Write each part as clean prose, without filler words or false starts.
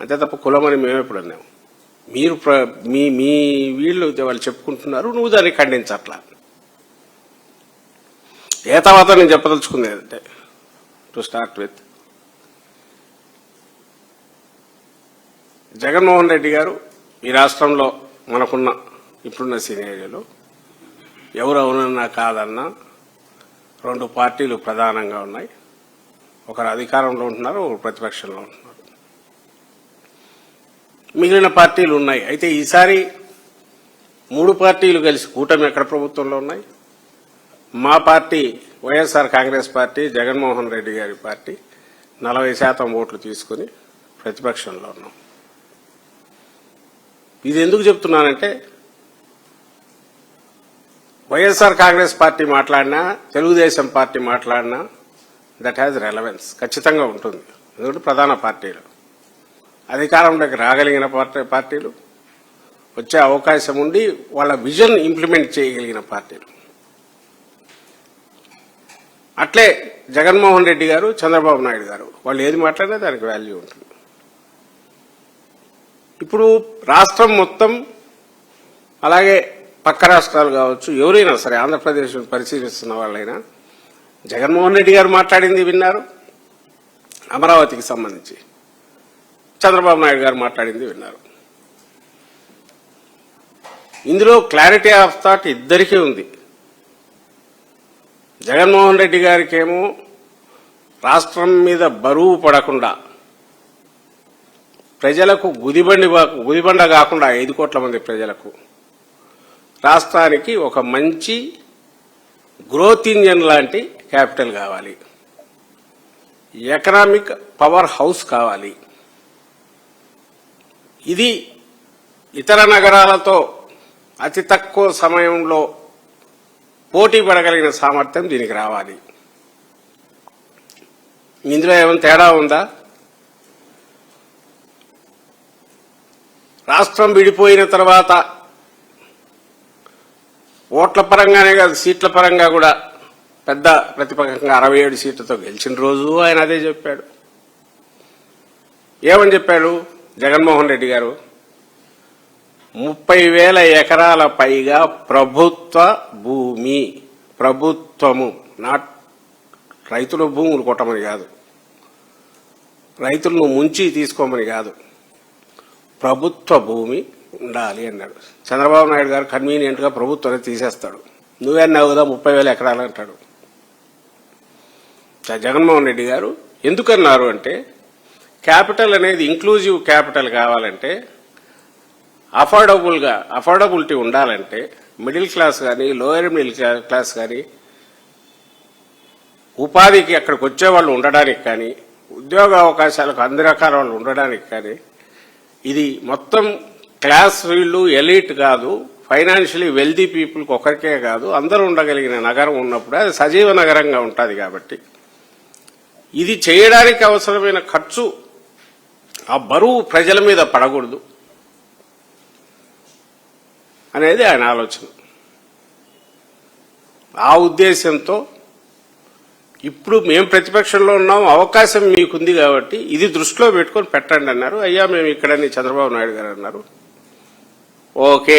అంతే తప్ప కులం అని మేము ఎప్పుడు అన్నాము. మీరు మీ మీ వీళ్ళు వాళ్ళు చెప్పుకుంటున్నారు, నువ్వు దాన్ని ఖండించట్లా. ఏ తర్వాత నేను చెప్పదలుచుకుంది అంటే, to start with, Jaganmohan Reddy గారు ఈ రాష్ట్రంలో మనకున్న ఇప్పుడున్న సినారియోలో ఎవరు అవునన్నా కాదన్నా రెండు పార్టీలు ప్రధానంగా ఉన్నాయి. ఒకరు అధికారంలో ఉంటున్నారు, ఒకరు ప్రతిపక్షంలో ఉంటున్నారు. మిగిలిన పార్టీలు ఉన్నాయి. అయితే ఈసారి మూడు పార్టీలు కలిసి కూటమి ఎక్కడ ప్రభుత్వంలో ఉన్నాయి. మా పార్టీ వైఎస్ఆర్ కాంగ్రెస్ పార్టీ, జగన్మోహన్ రెడ్డి గారి పార్టీ 40% ఓట్లు తీసుకుని ప్రతిపక్షంలో ఉన్నాం. ఇది ఎందుకు చెప్తున్నానంటే, వైఎస్ఆర్ కాంగ్రెస్ పార్టీ మాట్లాడినా, తెలుగుదేశం పార్టీ మాట్లాడినా దట్ హ్యాజ్ రెలవెన్స్, ఖచ్చితంగా ఉంటుంది. ఎందుకంటే ప్రధాన పార్టీలు, అధికారంలోకి రాగలిగిన పార్టీలు, వచ్చే అవకాశం ఉండి వాళ్ళ విజన్ ఇంప్లిమెంట్ చేయగలిగిన పార్టీలు. అట్లే జగన్మోహన్ రెడ్డి గారు, చంద్రబాబు నాయుడు గారు, వాళ్ళు ఏది మాట్లాడినా దానికి వాల్యూ ఉంటుంది. ఇప్పుడు రాష్ట్రం మొత్తం, అలాగే పక్క రాష్ట్రాలు కావచ్చు, ఎవరైనా సరే ఆంధ్రప్రదేశ్ పరిశీలిస్తున్న వాళ్ళైనా జగన్మోహన్ రెడ్డి గారు మాట్లాడింది విన్నారు, అమరావతికి సంబంధించి చంద్రబాబు నాయుడు గారు మాట్లాడింది విన్నారు. ఇందులో క్లారిటీ ఆఫ్ థాట్ ఇద్దరికీ ఉంది. జగన్మోహన్ రెడ్డి గారికేమో రాష్ట్రం మీద బరువు పడకుండా, ప్రజలకు గుదిబండ కాకుండా 5 కోట్ల మంది ప్రజలకు, రాష్ట్రానికి ఒక మంచి గ్రోత్ ఇంజన్ లాంటి క్యాపిటల్ కావాలి, ఎకనామిక్ పవర్ హౌస్ కావాలి. ఇది ఇతర నగరాలతో అతి తక్కువ సమయంలో పోటీ పడగలిగిన సామర్థ్యం దీనికి రావాలి. ఇందులో ఏమైనా తేడా ఉందా? రాష్ట్రం విడిపోయిన తర్వాత ఓట్ల పరంగానే కాదు, సీట్ల పరంగా కూడా పెద్ద ప్రతిపక్షంగా 67 సీట్లతో గెలిచిన రోజు ఆయన అదే చెప్పాడు. ఏమని చెప్పాడు జగన్మోహన్ రెడ్డి గారు? 30,000 ఎకరాల పైగా ప్రభుత్వ భూమి, ప్రభుత్వము, నాట్ రైతుల భూములు కొట్టమని కాదు, రైతులను ముంచి తీసుకోమని కాదు, ప్రభుత్వ భూమి ఉండాలి అన్నాడు. చంద్రబాబు నాయుడు గారు కన్వీనియంట్ గా ప్రభుత్వాన్ని తీసేస్తాడు. నువ్వేన్నావు కదా 30,000 ఎకరాలు అంటాడు. జగన్మోహన్ రెడ్డి గారు ఎందుకన్నారు అంటే, క్యాపిటల్ అనేది ఇంక్లూజివ్ క్యాపిటల్ కావాలంటే, అఫోర్డబిలిటీ ఉండాలంటే, మిడిల్ క్లాస్ కానీ, లోయర్ మిడిల్ క్లాస్ కానీ, ఉపాధికి అక్కడికి వచ్చేవాళ్ళు ఉండడానికి కానీ, ఉద్యోగ అవకాశాలకు అన్ని రకాల వాళ్ళు ఉండడానికి కానీ, ఇది మొత్తం క్లాస్ వీళ్ళు ఎలీట్ కాదు, ఫైనాన్షియలీ వెల్దీ పీపుల్కి ఒకరికే కాదు, అందరూ ఉండగలిగిన నగరం ఉన్నప్పుడు అది సజీవ నగరంగా ఉంటుంది. కాబట్టి ఇది చేయడానికి అవసరమైన ఖర్చు, ఆ బరువు ప్రజల మీద పడకూడదు అనేది ఆయన ఆలోచన. ఆ ఉద్దేశంతో ఇప్పుడు మేము ప్రతిపక్షంలో ఉన్నాం, అవకాశం మీకుంది కాబట్టి ఇది దృష్టిలో పెట్టుకొని పెట్టండి అన్నారు. అయ్యా మేము ఇక్కడని చంద్రబాబు నాయుడు గారు అన్నారు. ఓకే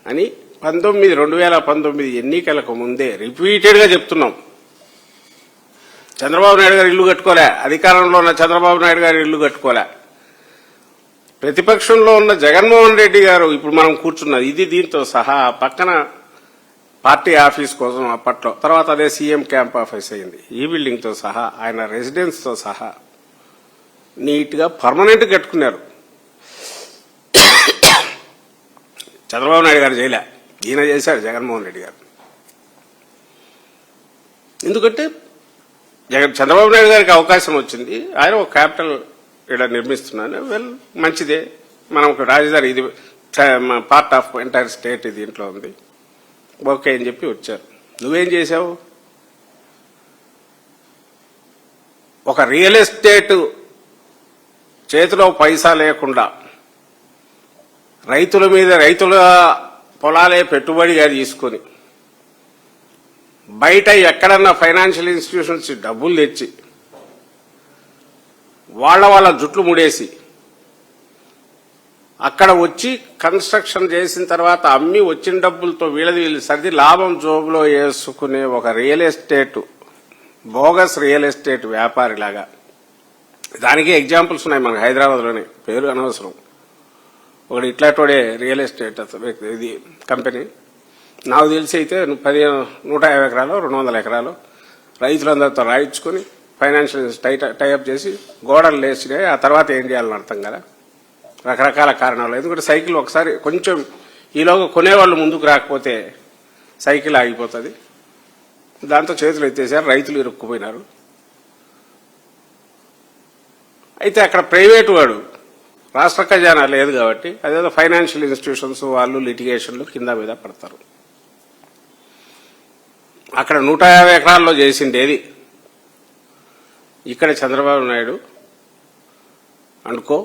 అని 2019 ఎన్నికలకు ముందే రిపీటెడ్ గా చెప్తున్నాం. చంద్రబాబు నాయుడు గారు ఇల్లు కట్టుకోలే, అధికారంలో ఉన్న చంద్రబాబు నాయుడు గారు ఇల్లు కట్టుకోలే, ప్రతిపక్షంలో ఉన్న జగన్మోహన్ రెడ్డి గారు ఇప్పుడు మనం కూర్చున్నది ఇది దీంతో సహా పక్కన పార్టీ ఆఫీస్ కోసం అప్పట్లో, తర్వాత అదే సీఎం క్యాంప్ ఆఫీస్ అయింది. ఈ బిల్డింగ్ తో సహా, ఆయన రెసిడెన్స్ తో సహా నీట్ గా పర్మనెంట్ కట్టుకున్నారు. చంద్రబాబు నాయుడు గారు చేయలే, ఈయన చేశాడు జగన్మోహన్ రెడ్డి గారు. ఎందుకంటే చంద్రబాబు నాయుడు గారికి అవకాశం వచ్చింది, ఆయన ఒక క్యాపిటల్ ఇక్కడ నిర్మిస్తున్నాను, వెల్ మంచిదే, మనం ఒక రాజధాని, ఇది పార్ట్ ఆఫ్ ఎంటైర్ స్టేట్ దీంట్లో ఉంది, ఓకే అని చెప్పి వచ్చారు. నువ్వేం చేశావు? ఒక రియల్ ఎస్టేట్ చేతిలో పైసా లేకుండా రైతుల పొలాలే పెట్టుబడిగా తీసుకొని బయట ఎక్కడన్నా ఫైనాన్షియల్ ఇన్స్టిట్యూషన్స్ డబ్బులు తెచ్చి వాళ్ళ జుట్లు ముడేసి అక్కడ వచ్చి కన్స్ట్రక్షన్ చేసిన తర్వాత అమ్మి వచ్చిన డబ్బులతో వీళ్ళు సర్ది లాభం జోబులో వేసుకునే ఒక real estate bogus real estate వ్యాపారిలాగా. దానికి ఎగ్జాంపుల్స్ ఉన్నాయి మనకు హైదరాబాద్లోనే, పేరు అనవసరం. ఒకటి ఇట్లాంటి రియల్ ఎస్టేట్ ఇది కంపెనీ నాకు తెలిసి అయితే 150 ఎకరాలు 200 ఎకరాలు రైతులందరితో రాయించుకుని ఫైనాన్షియల్ టైఅప్ చేసి గోడలు లేచినాయి. ఆ తర్వాత ఏం చేయాలని అర్థం కదా, రకరకాల కారణాలు. ఎందుకంటే సైకిల్ ఒకసారి కొంచెం ఈలోగా కొనేవాళ్ళు ముందుకు రాకపోతే సైకిల్ ఆగిపోతుంది. దాంతో చేతులు ఎత్తేసారు, రైతులు ఇరుక్కుపోయినారు. అయితే అక్కడ ప్రైవేటు వాడు రాష్ట్ర ఖజానా లేదు కాబట్టి అదేదో ఫైనాన్షియల్ ఇన్స్టిట్యూషన్స్ వాళ్ళు లిటిగేషన్లు కింద మీద పడతారు. అక్కడ 150 ఎకరాల్లో చేసిండేది ఇక్కడ చంద్రబాబు నాయుడు అనుకో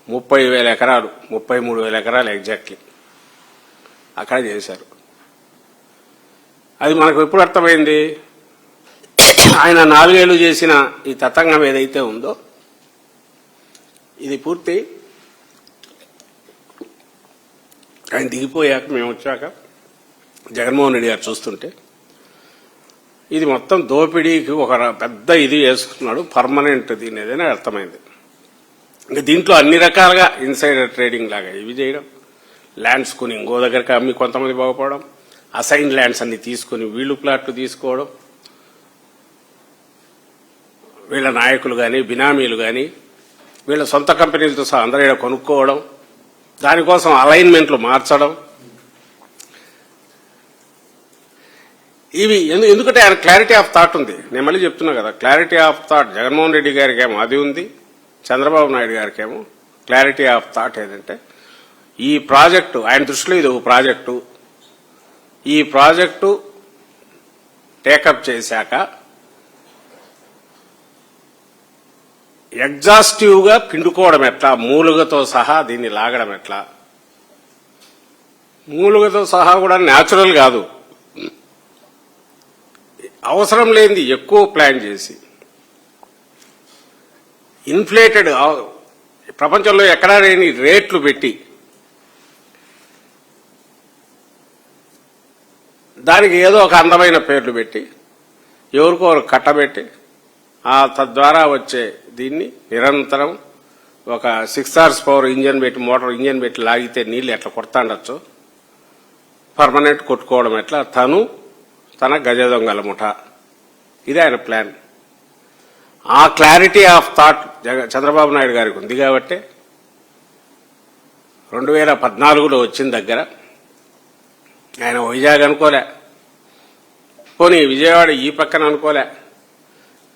30,000 ఎకరాలు 33,000 ఎకరాలు ఎగ్జాక్ట్లీ అక్కడ చేశారు. అది మనకు ఎప్పుడు అర్థమైంది? ఆయన 4 ఏళ్లు చేసిన ఈ తతంగం ఏదైతే ఉందో ఇది పూర్తి ఆయన దిగిపోయాక మేము వచ్చాక జగన్మోహన్ రెడ్డి గారు చూస్తుంటే ఇది మొత్తం దోపిడీకి ఒక పెద్ద ఇది వేసుకున్నాడు, పర్మనెంట్ దీని ఏదైనా అర్థమైంది. ఇంకా దీంట్లో అన్ని రకాలుగా ఇన్సైడర్ ట్రేడింగ్ లాగా ఇవి చేయడం, ల్యాండ్స్ కొని ఇంకో దగ్గరికి అమ్మి కొంతమంది బాగుపడడం, అసైన్ ల్యాండ్స్ అన్ని తీసుకుని వీళ్ళు ప్లాట్లు తీసుకోవడం, వీళ్ళ నాయకులు కానీ బినామీలు కానీ వీళ్ళ సొంత కంపెనీలతో సహా అందరూ ఇక్కడ కొనుక్కోవడం, దానికోసం అలైన్మెంట్లు మార్చడం. ఇవి ఎందుకంటే ఆయన క్లారిటీ ఆఫ్ థాట్ ఉంది. నేను మళ్ళీ చెప్తున్నా కదా, clarity of thought Jaganmohan Reddy గారికి ఏమో అది ఉంది, చంద్రబాబు నాయుడు గారికి ఏమో క్లారిటీ ఆఫ్ థాట్ ఏదంటే ఈ ప్రాజెక్టు ఆయన దృష్టిలో ఇది ఒక ప్రాజెక్టు, ఈ ప్రాజెక్టు టేకప్ చేశాక ఎగ్జాస్టివ్ గా పిండుకోవడం ఎట్లా, మూలుగతో సహా దీన్ని లాగడం ఎట్లా. మూలుగతో సహా కూడా న్యాచురల్ కాదు, అవసరం లేనిది ఎక్కువ ప్లాన్ చేసి ఇన్ఫ్లేటెడ్ ప్రపంచంలో ఎక్కడా లేని రేట్లు పెట్టి దానికి ఏదో ఒక అందమైన పేర్లు పెట్టి ఎవరికో కట్టబెట్టి తద్వారా వచ్చే దీన్ని నిరంతరం ఒక 6 hours పవర్ ఇంజన్ పెట్టి మోటార్ ఇంజన్ పెట్టి లాగితే నీళ్లు ఎట్లా కొడతాండొచ్చు, పర్మనెంట్ కొట్టుకోవడం ఎట్లా, తన గజ దొంగల ముఠ, ఇది ఆయన ప్లాన్. ఆ clarity of thought Chandrababu Naidu గారికి ఉంది కాబట్టి 2014లో వచ్చిన దగ్గర ఆయన వైజాగ్ అనుకోలే, పోనీ విజయవాడ ఈ పక్కన అనుకోలే,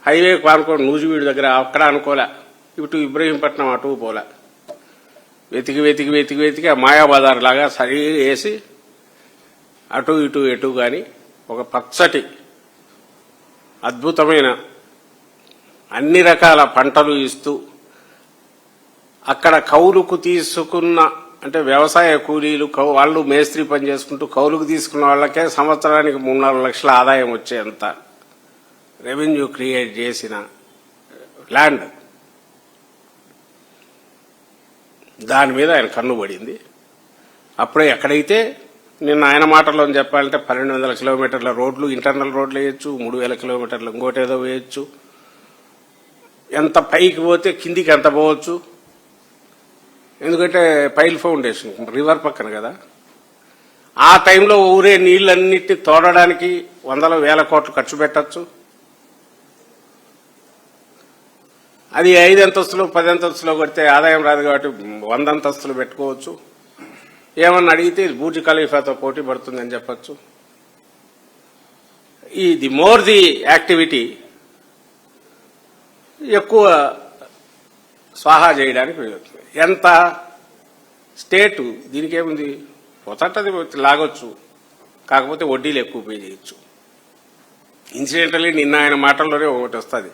హైవే పానుకోవడం నూజివీడు దగ్గర అక్కడ అనుకోలే, ఇటు ఇబ్రహీంపట్నం అటు పోలే, వెతికి వెతికి వెతికి వెతికి ఆ మాయాబజార్ లాగా సరి వేసి అటు ఇటు ఎటు కానీ ఒక పచ్చటి అద్భుతమైన అన్ని రకాల పంటలు ఇస్తూ అక్కడ కౌలుకు తీసుకున్న అంటే వ్యవసాయ కూలీలు వాళ్ళు మేస్త్రి పని చేసుకుంటూ కౌలుకు తీసుకున్న వాళ్ళకే సంవత్సరానికి 3-4 లక్షల ఆదాయం వచ్చేంత రెవెన్యూ క్రియేట్ చేసిన ల్యాండ్, దాని మీద ఆయన కన్నుబడింది. అప్పుడే ఎక్కడైతే నిన్న ఆయన మాటల్లో చెప్పాలంటే 1200 కిలోమీటర్ల రోడ్లు ఇంటర్నల్ రోడ్లు వేయచ్చు, 3000 కిలోమీటర్లు ఇంకోటేదో వేయచ్చు, ఎంత పైకి పోతే కిందికి ఎంత పోవచ్చు. ఎందుకంటే పైల్ ఫౌండేషన్ రివర్ పక్కన కదా, ఆ టైంలో ఊరే నీళ్ళన్నిటి తోడడానికి 100,000 కోట్లు ఖర్చు పెట్టచ్చు. అది 5 అంతస్తులు 10 అంతస్తులో కొడితే ఆదాయం రాదు కాబట్టి 100 అంతస్తులు పెట్టుకోవచ్చు. ఏమన్నా అడిగితే బూర్జ్ ఖలీఫాతో పోటీ పడుతుందని చెప్పచ్చు. ది మోర్ ది యాక్టివిటీ ఎక్కువ స్వాహా చేయడానికి ఎంత స్టేటు దీనికి ఏముంది, పొతట్టది లాగొచ్చు, కాకపోతే వడ్డీలు ఎక్కువ పే చేయొచ్చు. ఇన్సిడెంటలీ నిన్న ఆయన మాటల్లోనే ఒకటి వస్తుంది,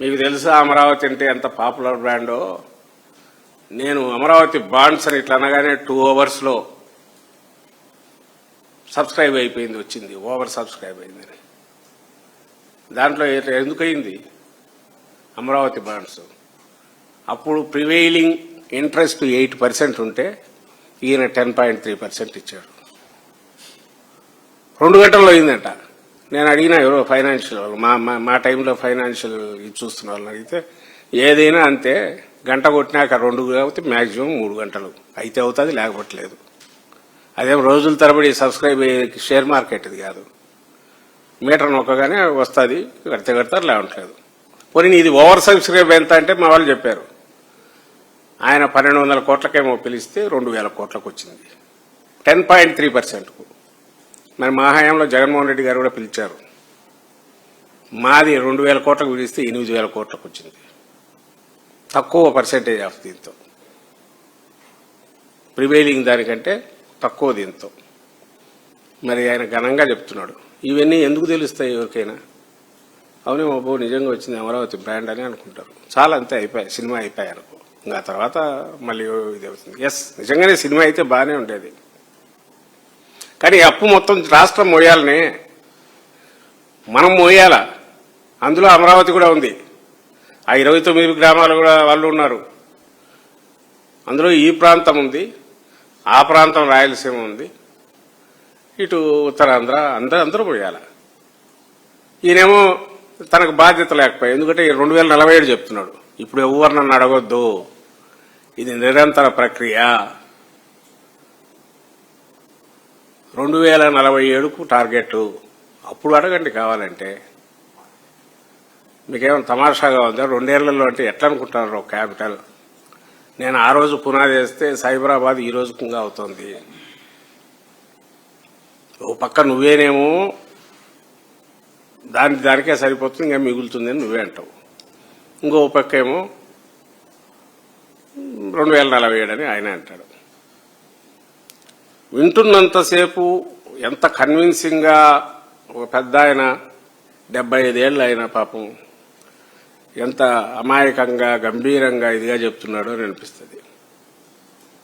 మీకు తెలుసా అమరావతి అంటే ఎంత పాపులర్ బ్రాండో, నేను అమరావతి బాండ్స్ అని ఇట్లా అనగానే 2 hours సబ్స్క్రైబ్ అయిపోయింది, వచ్చింది ఓవర్ సబ్స్క్రైబ్ అయిందని. దాంట్లో ఎందుకయింది అమరావతి బాండ్స్? అప్పుడు ప్రివైలింగ్ ఇంట్రెస్ట్ 8% ఉంటే ఈయన 10.3% ఇచ్చాడు. 2 గంటల్లో అయిందంట. నేను అడిగినా ఎవరో ఫైనాన్షియల్ వాళ్ళు మా టైంలో ఫైనాన్షియల్ ఇది చూస్తున్న వాళ్ళని అడిగితే ఏదైనా అంతే, గంట కొట్టినాక 2 కాబట్టి మ్యాక్సిమం 3 గంటలు అయితే అవుతుంది, లేకపోతే లేదు. అదేం రోజుల తరబడి సబ్స్క్రైబ్ అయ్యే షేర్ మార్కెట్ ఇది కాదు. మీటర్ నొక్కగానే వస్తుంది, కడితే కడతారు, లేవట్లేదు. పోనీ ఇది ఓవర్ సబ్స్క్రైబ్ ఎంత అంటే మా వాళ్ళు చెప్పారు, ఆయన 1200 కోట్లకేమో పిలిస్తే 2000 కోట్లకు వచ్చింది, 10.3%. మరి మా హయాంలో జగన్మోహన్ రెడ్డి గారు కూడా పిలిచారు, మాది 2000 కోట్లకు పిలిస్తే 8000 కోట్లకు వచ్చింది, తక్కువ పర్సెంటేజ్ ఆఫ్ దీంతో, ప్రివైలింగ్ దానికంటే తక్కువ దీంతో. మరి ఆయన ఘనంగా చెప్తున్నాడు. ఇవన్నీ ఎందుకు తెలుస్తాయి ఎవరికైనా? అవునే బాబు నిజంగా వచ్చింది అమరావతి బ్రాండ్ అని అనుకుంటారు. చాలా అంతే, అయిపోయాయి, సినిమా అయిపోయారు. ఇంకా తర్వాత మళ్ళీ ఇది అవుతుంది. ఎస్, నిజంగానే సినిమా అయితే బాగానే ఉండేది, కానీ అప్పు మొత్తం రాష్ట్రం మోయాలనే, మనం మోయాల. అందులో అమరావతి కూడా ఉంది, ఆ 29 గ్రామాలు కూడా వాళ్ళు ఉన్నారు. అందులో ఈ ప్రాంతం ఉంది, ఆ ప్రాంతం రాయలసీమ ఉంది, ఇటు ఉత్తరాంధ్ర, అందరూ మోయాల. ఈయనేమో తనకు బాధ్యత లేకపోయా, ఎందుకంటే 2047 చెప్తున్నాడు. ఇప్పుడు ఎవరు నన్ను అడగొద్దు, ఇది నిరంతర ప్రక్రియ. 2047కు టార్గెట్, అప్పుడు అడగండి కావాలంటే. మీకేమైనా తమాషాగా ఉందా? 2 ఏళ్లలో అంటే ఎట్లా అనుకుంటున్నారు క్యాపిటల్? నేను ఆ రోజు పునాది వేస్తే సైబరాబాద్ ఈ రోజు కుంగా అవుతుంది. ఓ పక్క నువ్వేనేమో దానికే సరిపోతుంది, ఇంకా మిగులుతుంది అని నువ్వే అంటావు. ఇంకో పక్క ఏమో 2047 అని ఆయన అంటాడు. వింటున్నంతసేపు ఎంత కన్విన్సింగ్ గా ఒక పెద్ద ఆయన 75 ఏళ్ళు ఆయన పాపం ఎంత అమాయకంగా గంభీరంగా ఇదిగా చెప్తున్నాడో అని అనిపిస్తుంది.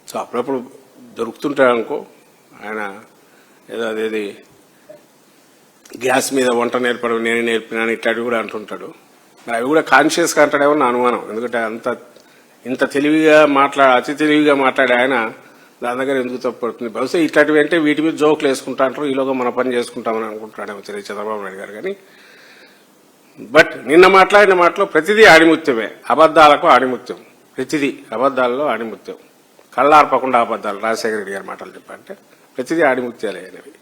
సో అప్పుడప్పుడు దొరుకుతుంటాడనుకో ఆయన, ఏదో అదేది గ్యాస్ మీద వంట నేర్పడం నేనే నేర్పినాను ఇట్లాంటివి కూడా అంటుంటాడు. అవి కూడా కాన్షియస్గా అంటాడేమో నా అనుమానం. ఎందుకంటే ఇంత తెలివిగా అతి తెలివిగా మాట్లాడే ఆయన దాని దగ్గర ఎందుకు తప్పుపడుతుంది? బహుశా ఇట్లాంటివి అంటే వీటి మీద జోకులు వేసుకుంటా అంటారు, ఈలోగా మన పని చేసుకుంటామని అనుకుంటున్నాడేమో తెలియదు చంద్రబాబు నాయుడు గారు. కానీ బట్ నిన్న మాట్లాడిన మాటలో ప్రతిదీ ఆణిముత్యమే, అబద్దాలకు ఆణిముత్యం, ప్రతిదీ అబద్దాలలో ఆణిముత్యం, కళ్ళార్పకుండా అబద్దాలు. రాజశేఖర రెడ్డి గారి మాటలు చెప్పంటే ప్రతిదీ ఆణిముత్యాలే అనేవి.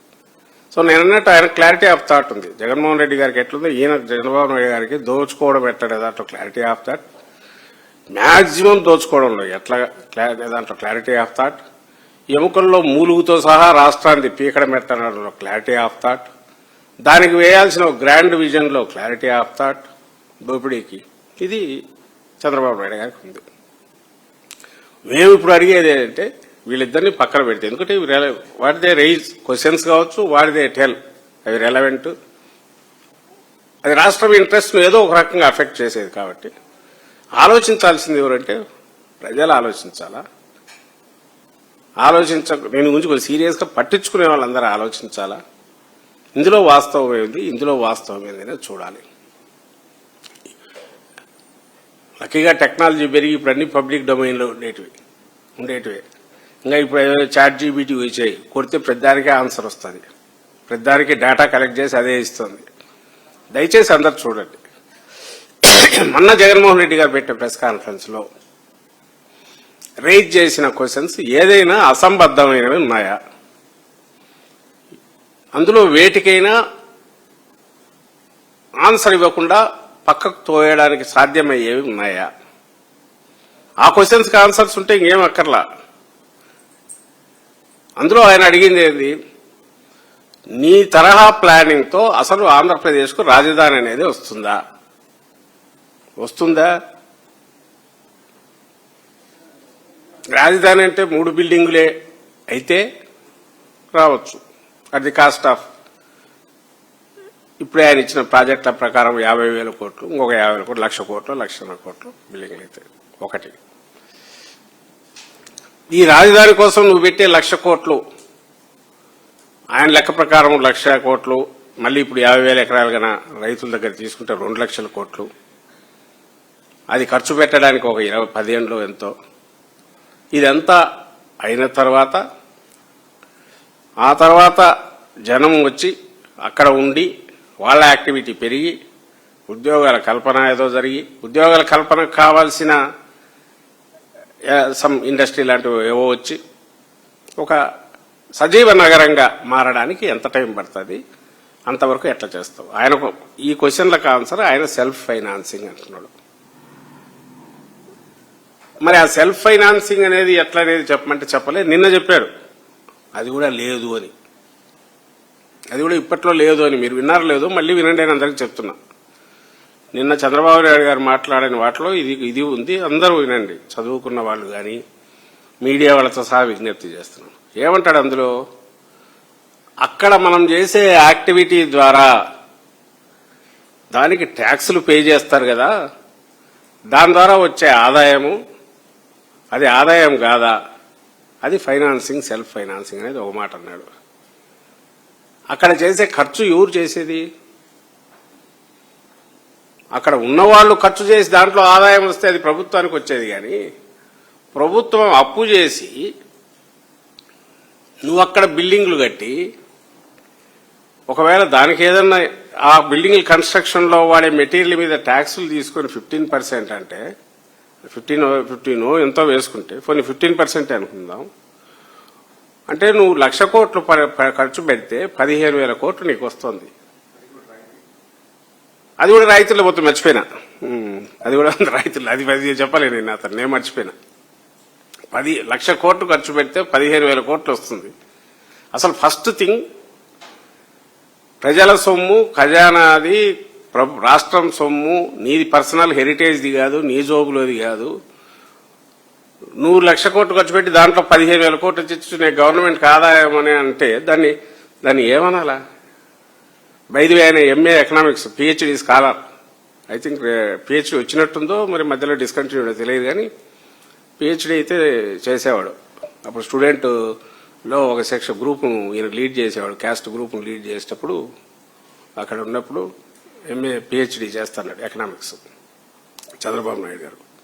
సో నేను అన్నట్టు ఆయన క్లారిటీ ఆఫ్ థాట్ ఉంది. జగన్మోహన్ రెడ్డి గారికి ఎట్లుందో ఈయన చంద్రబాబు నాయుడు గారికి దోచుకోవడం ఎట్లా దాంట్లో క్లారిటీ ఆఫ్ థాట్, మ్యాక్సిమం దోచుకోవడంలో ఎట్లా దాంట్లో క్లారిటీ ఆఫ్ థాట్, ఎముకల్లో మూలుగుతో సహా రాష్ట్రాన్ని పీకడం ఎట్టడంలో క్లారిటీ ఆఫ్ థాట్, దానికి వేయాల్సిన గ్రాండ్ విజన్ లో క్లారిటీ ఆఫ్ థాట్, దోపిడీకి ఇది చంద్రబాబు నాయుడు గారికి ఉంది. మేము ఇప్పుడు అడిగేది ఏంటంటే వీళ్ళిద్దరిని పక్కన పెడితే, ఎందుకంటే వాట్ దే రైజ్ క్వశ్చన్స్ కావచ్చు, వాట్ దే టెల్ అవి రెలవెంట్, అది రాష్ట్రం ఇంట్రెస్ట్ ఏదో ఒక రకంగా అఫెక్ట్ చేసేది. కాబట్టి ఆలోచించాల్సింది ఎవరంటే ప్రజలు ఆలోచించాలా, దీని గురించి కొంచెం సీరియస్ గా పట్టించుకునే వాళ్ళందరూ ఆలోచించాలా. ఇందులో వాస్తవం ఏంది, ఇందులో వాస్తవం ఏంది చూడాలి. లక్కీగా టెక్నాలజీ పెరిగి ఇప్పుడు అన్ని పబ్లిక్ డొమైన్లో ఉండేటివే. ఇంకా ఇప్పుడు చాట్ జీబీటీ వచ్చాయి, కొడితే ప్రతిదానికే ఆన్సర్ వస్తుంది, ప్రతిదానికి డేటా కలెక్ట్ చేసి అదే ఇస్తుంది. దయచేసి అందరు చూడండి. మొన్న జగన్మోహన్ రెడ్డి గారు పెట్టే ప్రెస్ కాన్ఫరెన్స్ లో రైజ్ చేసిన క్వశ్చన్స్ ఏదైనా అసంబద్ధమైనవి ఉన్నాయా, అందులో వేటికైనా ఆన్సర్ ఇవ్వకుండా పక్కకు తోయడానికి సాధ్యమయ్యేవి ఉన్నాయా? ఆ క్వశ్చన్స్కి ఆన్సర్స్ ఉంటే ఇంకేం అక్కర్లా. అందులో ఆయన అడిగింది ఏంది, నీ తరహా ప్లానింగ్ తో అసలు ఆంధ్రప్రదేశ్కు రాజధాని అనేది వస్తుందా? రాజధాని అంటే 3 బిల్డింగులే అయితే రావచ్చు, అట్ ది కాస్ట్ ఆఫ్ ఇప్పుడే ఆయన ఇచ్చిన ప్రాజెక్టుల ప్రకారం 50,000 కోట్లు, ఇంకొక 50,000 కోట్లు, 1,00,000 కోట్లు, 1,50,000 కోట్లు బిల్డింగ్లు అయితే ఒకటి. ఈ రాజధాని కోసం నువ్వు పెట్టే 1,00,000 కోట్లు ఆయన లెక్క ప్రకారం 1,00,000 కోట్లు, మళ్ళీ ఇప్పుడు 50,000 ఎకరాలు కన్నా రైతుల దగ్గర తీసుకుంటే 2,00,000 కోట్లు. అది ఖర్చు పెట్టడానికి ఒక 10 ఏళ్ళు ఎంతో ఇదంతా అయిన తర్వాత ఆ తర్వాత జనం వచ్చి అక్కడ ఉండి వాళ్ళ యాక్టివిటీ పెరిగి ఉద్యోగాల కల్పన ఏదో జరిగి ఉద్యోగాల కల్పనకు కావాల్సిన సమ్ ఇండస్ట్రీ లాంటివి ఏవో వచ్చి ఒక సజీవ నగరంగా మారడానికి ఎంత టైం పడుతుంది, అంతవరకు ఎట్లా చేస్తావు? ఆయనకు ఈ క్వశ్చన్లకు ఆన్సర్ ఆయన సెల్ఫ్ ఫైనాన్సింగ్ అంటున్నాడు. మరి ఆ సెల్ఫ్ ఫైనాన్సింగ్ అనేది ఎట్లా అనేది చెప్పమంటే చెప్పలే. నిన్న చెప్పాడు అది కూడా లేదు అని, అది కూడా ఇప్పట్లో లేదు అని. మీరు విన్నారు లేదు, మళ్ళీ వినండి అని అందరికీ చెప్తున్నా. నిన్న చంద్రబాబు నాయుడు గారు మాట్లాడిన వాటిలో ఇది ఉంది, అందరూ వినండి, చదువుకున్న వాళ్ళు కానీ మీడియా వాళ్ళతో సహా విజ్ఞప్తి చేస్తున్నాం. ఏమంటాడు అందులో? అక్కడ మనం చేసే యాక్టివిటీ ద్వారా దానికి ట్యాక్సులు పే చేస్తారు కదా, దాని ద్వారా వచ్చే ఆదాయము అది ఆదాయం కాదా, అది ఫైనాన్సింగ్, సెల్ఫ్ ఫైనాన్సింగ్ అనేది ఒక మాట అన్నాడు. అక్కడ చేసే ఖర్చు ఎవరు చేసేది? అక్కడ ఉన్నవాళ్లు ఖర్చు చేసి దాంట్లో ఆదాయం వస్తే అది ప్రభుత్వానికి వచ్చేది. కానీ ప్రభుత్వం అప్పు చేసి నువ్వు అక్కడ బిల్డింగ్లు కట్టి ఒకవేళ దానికి ఏదన్నా ఆ బిల్డింగ్ కన్స్ట్రక్షన్ లో వాడే మెటీరియల్ మీద ట్యాక్సులు తీసుకొని 15% అంటే 15 ఎంతో వేసుకుంటే పోనీ 15% అనుకుందాం. అంటే నువ్వు 1,00,000 కోట్లు ఖర్చు పెడితే 15,000 కోట్లు నీకు వస్తుంది. అది కూడా రైతులు మొత్తం మర్చిపోయినా, అది కూడా రైతులు, అది చెప్పలేను నేను, అతను నేను మర్చిపోయినా. 10,00,000 కోట్లు ఖర్చు పెడితే 15,000 కోట్లు వస్తుంది. అసలు ఫస్ట్ థింగ్ ప్రజల సొమ్ము, ఖజానాది, రాష్ట్రం సొమ్ము, నీది పర్సనల్ హెరిటేజ్ది కాదు, నీ జోబులోది కాదు. నువ్వు 1,00,000 కోట్లు ఖర్చు పెట్టి దాంట్లో 15,000 కోట్లు తెచ్చుకునే గవర్నమెంట్కి ఆదాయం అని అంటే దాన్ని ఏమనాలా? బైది ఆయన MA economics, PhD scholar, I think PhD వచ్చినట్టుందో మరి మధ్యలో డిస్కంటిన్యూ తెలియదు, కానీ పిహెచ్డి అయితే చేసేవాడు. అప్పుడు స్టూడెంట్ లో ఒక సెక్షన్ గ్రూప్ ఈయన లీడ్ చేసేవాడు, క్యాస్ట్ గ్రూప్ లీడ్ చేసేటప్పుడు అక్కడ ఉన్నప్పుడు ఎంఏ పిహెచ్డి చేస్తున్నాడు ఎకనామిక్స్ చంద్రబాబు నాయుడు గారు.